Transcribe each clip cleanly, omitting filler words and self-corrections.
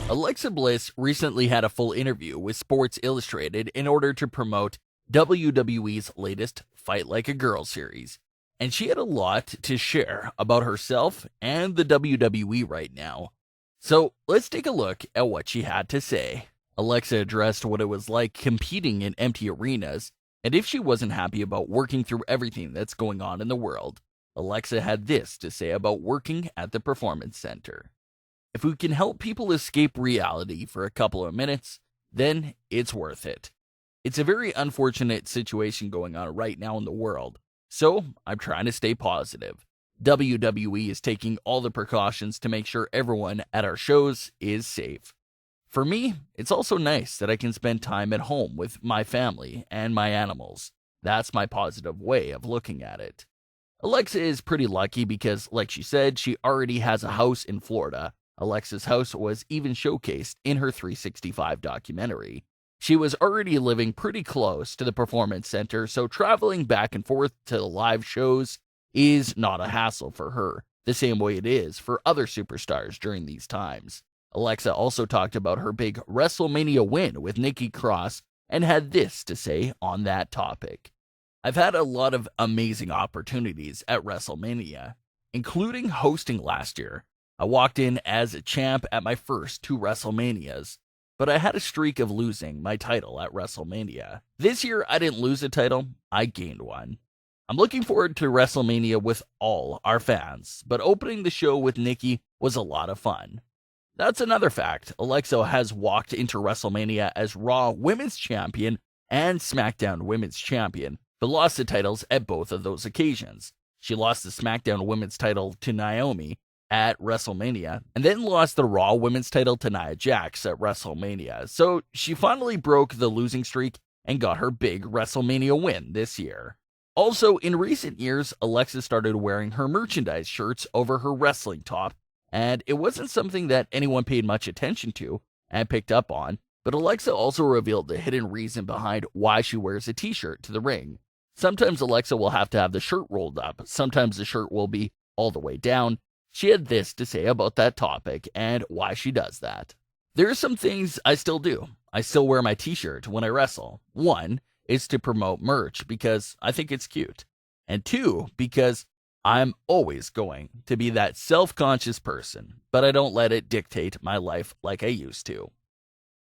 Alexa Bliss recently had a full interview with Sports Illustrated in order to promote WWE's latest Fight Like a Girl series. And she had a lot to share about herself and the WWE right now. So let's take a look at what she had to say. Alexa addressed what it was like competing in empty arenas and if she wasn't happy about working through everything that's going on in the world. Alexa had this to say about working at the Performance Center. If we can help people escape reality for a couple of minutes, then it's worth it. It's a very unfortunate situation going on right now in the world, so I'm trying to stay positive. WWE is taking all the precautions to make sure everyone at our shows is safe. For me, it's also nice that I can spend time at home with my family and my animals. That's my positive way of looking at it. Alexa is pretty lucky because, like she said, she already has a house in Florida. Alexa's house was even showcased in her 365 documentary. She was already living pretty close to the Performance Center, so traveling back and forth to the live shows is not a hassle for her, the same way it is for other superstars during these times. Alexa also talked about her big WrestleMania win with Nikki Cross and had this to say on that topic. I've had a lot of amazing opportunities at WrestleMania, including hosting last year. I walked in as a champ at my first 2 WrestleManias, but I had a streak of losing my title at WrestleMania. This year, I didn't lose a title, I gained one. I'm looking forward to WrestleMania with all our fans, but opening the show with Nikki was a lot of fun. That's another fact. Alexa has walked into WrestleMania as Raw Women's Champion and SmackDown Women's Champion, but lost the titles at both of those occasions. She lost the SmackDown Women's title to Naomi at WrestleMania, and then lost the Raw Women's title to Nia Jax at WrestleMania. So she finally broke the losing streak and got her big WrestleMania win this year. Also, in recent years, Alexa started wearing her merchandise shirts over her wrestling top, and it wasn't something that anyone paid much attention to and picked up on, but Alexa also revealed the hidden reason behind why she wears a t-shirt to the ring. Sometimes Alexa will have to have the shirt rolled up, sometimes the shirt will be all the way down. She had this to say about that topic and why she does that. There are some things I still do. I still wear my t-shirt when I wrestle. 1 is to promote merch because I think it's cute. And 2, because I'm always going to be that self-conscious person, but I don't let it dictate my life like I used to.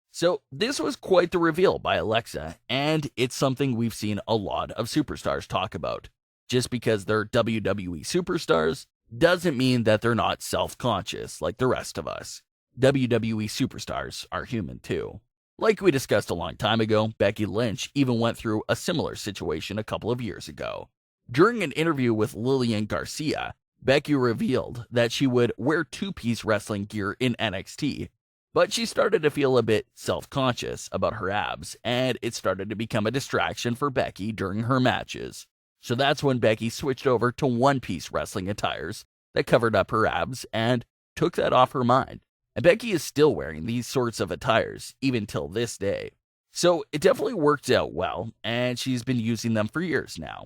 So this was quite the reveal by Alexa, and it's something we've seen a lot of superstars talk about. Just because they're WWE superstars doesn't mean that they're not self-conscious like the rest of us. WWE superstars are human too. Like we discussed a long time ago, Becky Lynch even went through a similar situation a couple of years ago. During an interview with Lillian Garcia, Becky revealed that she would wear 2-piece wrestling gear in NXT, but she started to feel a bit self-conscious about her abs, and it started to become a distraction for Becky during her matches. So that's when Becky switched over to 1-piece wrestling attires that covered up her abs and took that off her mind. And Becky is still wearing these sorts of attires, even till this day. So it definitely worked out well, and she's been using them for years now.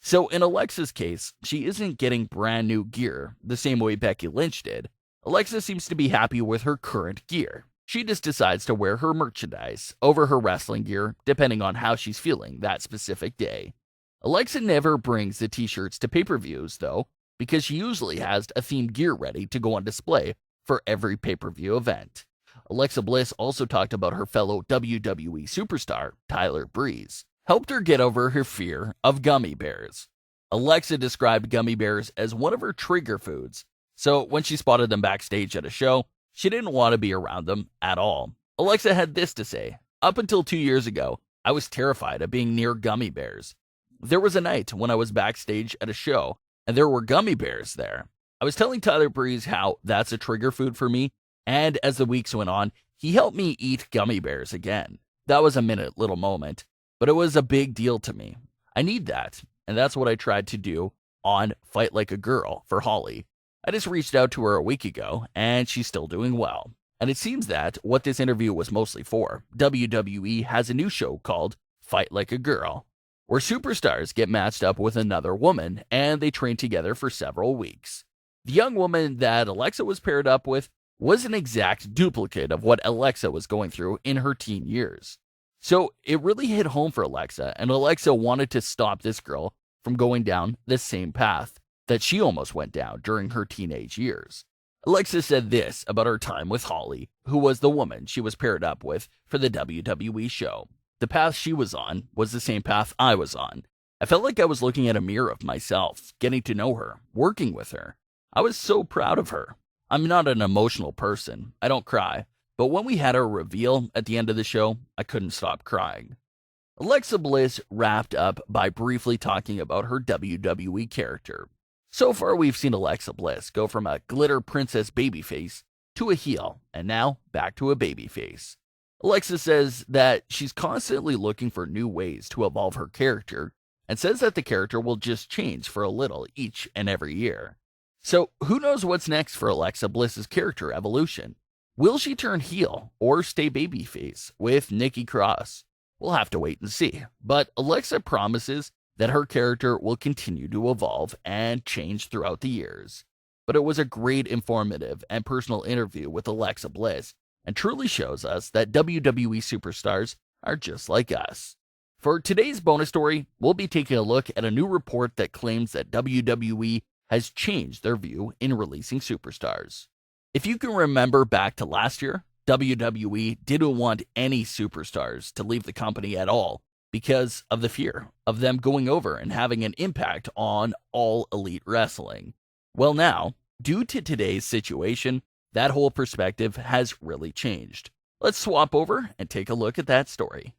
So in Alexa's case, she isn't getting brand new gear the same way Becky Lynch did. Alexa seems to be happy with her current gear. She just decides to wear her merchandise over her wrestling gear, depending on how she's feeling that specific day. Alexa never brings the t-shirts to pay-per-views, though, because she usually has a themed gear ready to go on display for every pay-per-view event. Alexa Bliss also talked about her fellow WWE superstar, Tyler Breeze, helped her get over her fear of gummy bears. Alexa described gummy bears as one of her trigger foods, so when she spotted them backstage at a show, she didn't want to be around them at all. Alexa had this to say, "Up until 2 years ago, I was terrified of being near gummy bears. There was a night when I was backstage at a show, and there were gummy bears there. I was telling Tyler Breeze how that's a trigger food for me, and as the weeks went on, he helped me eat gummy bears again. That was a minute little moment, but it was a big deal to me. I need that, and that's what I tried to do on Fight Like a Girl for Holly. I just reached out to her a week ago, and she's still doing well." And it seems that what this interview was mostly for, WWE has a new show called Fight Like a Girl, where superstars get matched up with another woman, and they train together for several weeks. The young woman that Alexa was paired up with was an exact duplicate of what Alexa was going through in her teen years. So it really hit home for Alexa, and Alexa wanted to stop this girl from going down the same path that she almost went down during her teenage years. Alexa said this about her time with Holly, who was the woman she was paired up with for the WWE show. The path she was on was the same path I was on. I felt like I was looking at a mirror of myself, getting to know her, working with her. I was so proud of her. I'm not an emotional person. I don't cry. But when we had our reveal at the end of the show, I couldn't stop crying. Alexa Bliss wrapped up by briefly talking about her WWE character. So far, we've seen Alexa Bliss go from a glitter princess babyface to a heel, and now back to a babyface. Alexa says that she's constantly looking for new ways to evolve her character, and says that the character will just change for a little each and every year. So, who knows what's next for Alexa Bliss's character evolution? Will she turn heel or stay babyface with Nikki Cross? We'll have to wait and see. But Alexa promises that her character will continue to evolve and change throughout the years. But it was a great, informative, and personal interview with Alexa Bliss, and truly shows us that WWE superstars are just like us. For today's bonus story, we'll be taking a look at a new report that claims that WWE has changed their view in releasing superstars. If you can remember back to last year, WWE didn't want any superstars to leave the company at all because of the fear of them going over and having an impact on all elite wrestling. Well, now, due to today's situation, that whole perspective has really changed. Let's swap over and take a look at that story.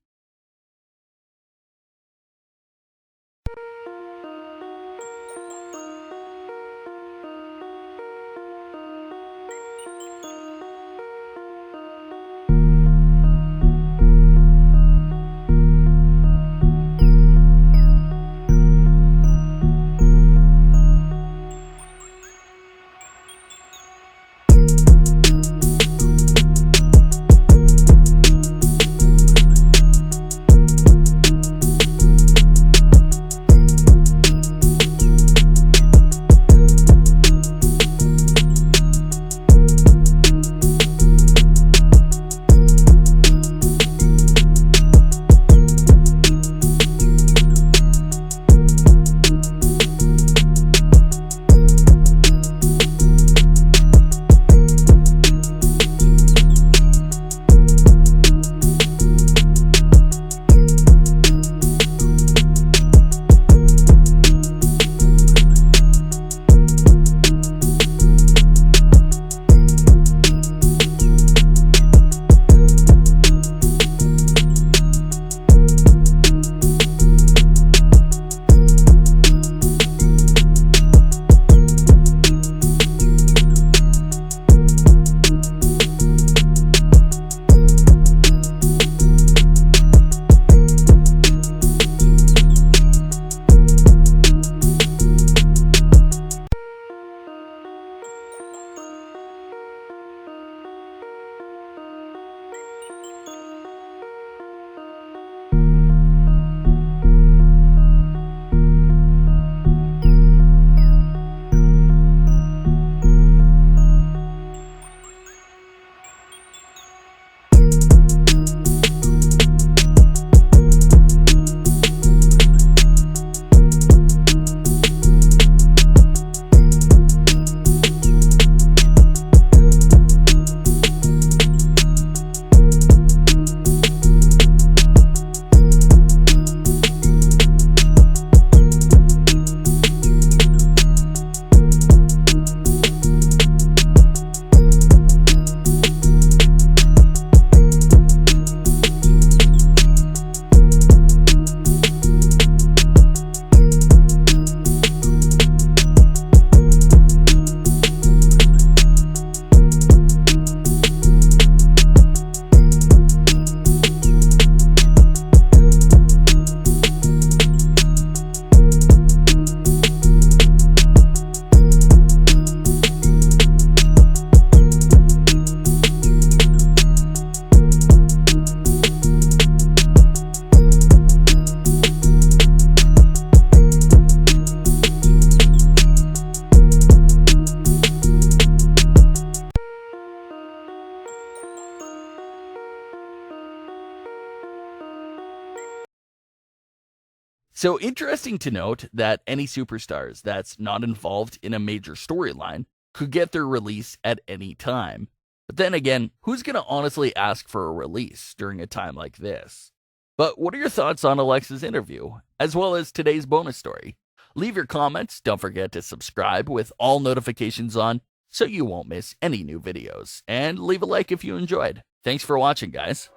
So interesting to note that any superstars that's not involved in a major storyline could get their release at any time. But then again, who's going to honestly ask for a release during a time like this? But what are your thoughts on Alexa's interview, as well as today's bonus story? Leave your comments, don't forget to subscribe with all notifications on so you won't miss any new videos, and leave a like if you enjoyed. Thanks for watching, guys.